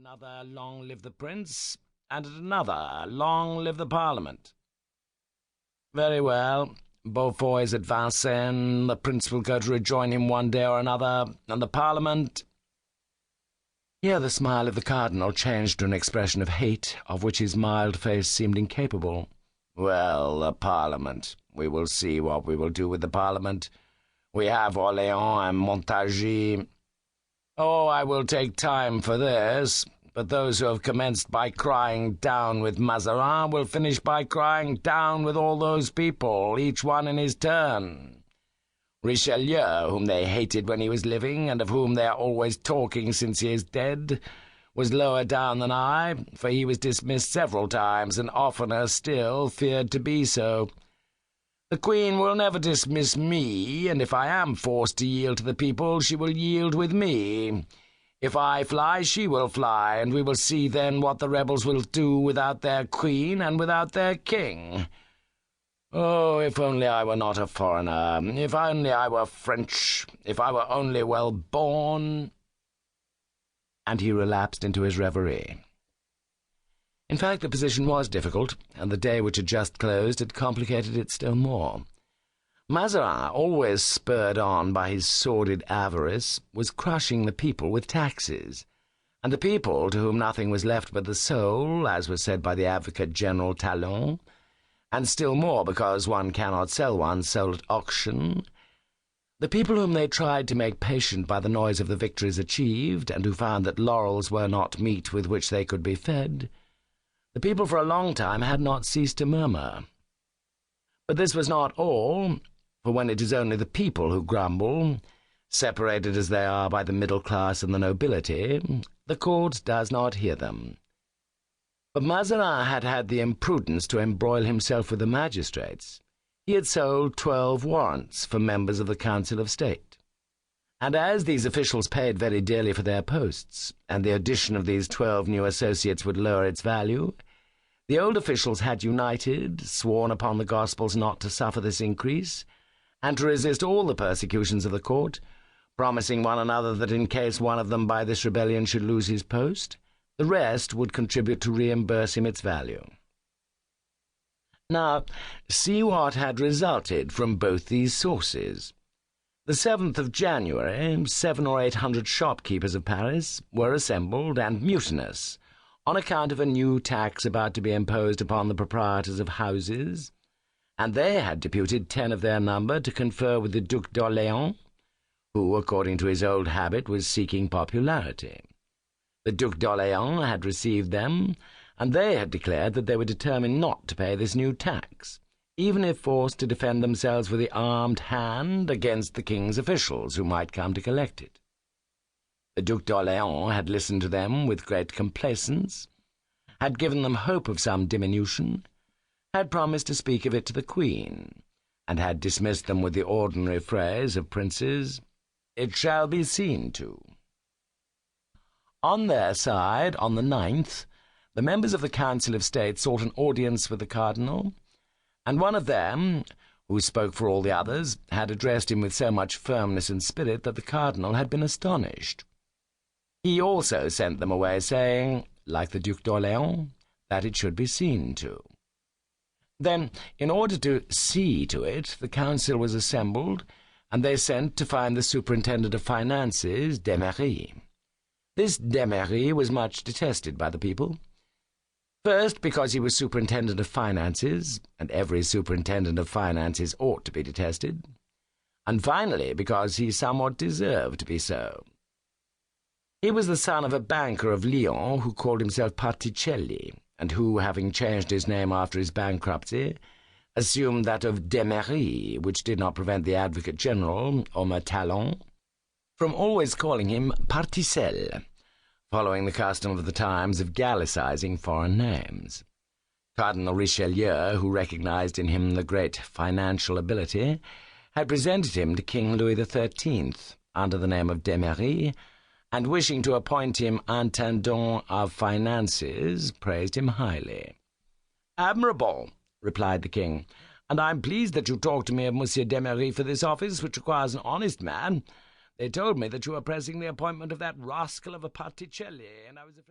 another, long live the prince, and at another, long live the Parliament. Very well. Beaufort is at Vincennes, the prince will go to rejoin him one day or another, and the Parliament— Here the smile of the cardinal changed to an expression of hate, of which his mild face seemed incapable. Well, the Parliament. We will see what we will do with the Parliament. We have Orléans and Montargis. Oh, I will take time for this, but those who have commenced by crying down with Mazarin will finish by crying down with all those people, each one in his turn. Richelieu, whom they hated when he was living, and of whom they are always talking since he is dead, was lower down than I, for he was dismissed several times, and oftener still feared to be so. The Queen will never dismiss me, and if I am forced to yield to the people, she will yield with me. If I fly, she will fly, and we will see then what the rebels will do without their Queen and without their King. Oh, if only I were not a foreigner, if only I were French, if I were only well born. And he relapsed into his reverie. In fact, the position was difficult, and the day which had just closed had complicated it still more. Mazarin, always spurred on by his sordid avarice, was crushing the people with taxes, and the people, to whom nothing was left but the soul, as was said by the Advocate-General Talon, and still more because one cannot sell one's soul at auction, the people whom they tried to make patient by the noise of the victories achieved, and who found that laurels were not meat with which they could be fed, the people for a long time had not ceased to murmur. But this was not all, for when it is only the people who grumble, separated as they are by the middle class and the nobility, the court does not hear them. But Mazarin had had the imprudence to embroil himself with the magistrates. He had sold 12 warrants for members of the Council of State. And as these officials paid very dearly for their posts, and the addition of these 12 new associates would lower its value, the old officials had united, sworn upon the Gospels not to suffer this increase, and to resist all the persecutions of the court, promising one another that in case one of them by this rebellion should lose his post, the rest would contribute to reimburse him its value. Now, see what had resulted from both these sources. The 7th of January, 700 or 800 shopkeepers of Paris were assembled and mutinous, on account of a new tax about to be imposed upon the proprietors of houses, and they had deputed 10 of their number to confer with the Duc d'Orléans, who, according to his old habit, was seeking popularity. The Duc d'Orléans had received them, and they had declared that they were determined not to pay this new tax, even if forced to defend themselves with the armed hand against the king's officials who might come to collect it. The Duc d'Orléans had listened to them with great complacence, had given them hope of some diminution, had promised to speak of it to the Queen, and had dismissed them with the ordinary phrase of princes, "It shall be seen to." On their side, on the 9th, the members of the Council of State sought an audience with the cardinal, and one of them, who spoke for all the others, had addressed him with so much firmness and spirit that the cardinal had been astonished. He also sent them away, saying, like the Duc d'Orléans, that it should be seen to. Then, in order to see to it, the council was assembled, and they sent to find the superintendent of finances, Desmarais. This Desmarais was much detested by the people. First, because he was superintendent of finances, and every superintendent of finances ought to be detested, and finally because he somewhat deserved to be so. He was the son of a banker of Lyons who called himself Particelli, and who, having changed his name after his bankruptcy, assumed that of Desmarais, which did not prevent the Advocate-General, Homme Talon, from always calling him Particelle, following the custom of the times of Gallicizing foreign names. Cardinal Richelieu, who recognized in him the great financial ability, had presented him to King Louis XIII under the name of Desmarais, and wishing to appoint him intendant of finances, praised him highly. "Admirable," replied the king, "and I am pleased that you talk to me of Monsieur Desmarais for this office, which requires an honest man. They told me that you were pressing the appointment of that rascal of a Particelli, and I was afraid..."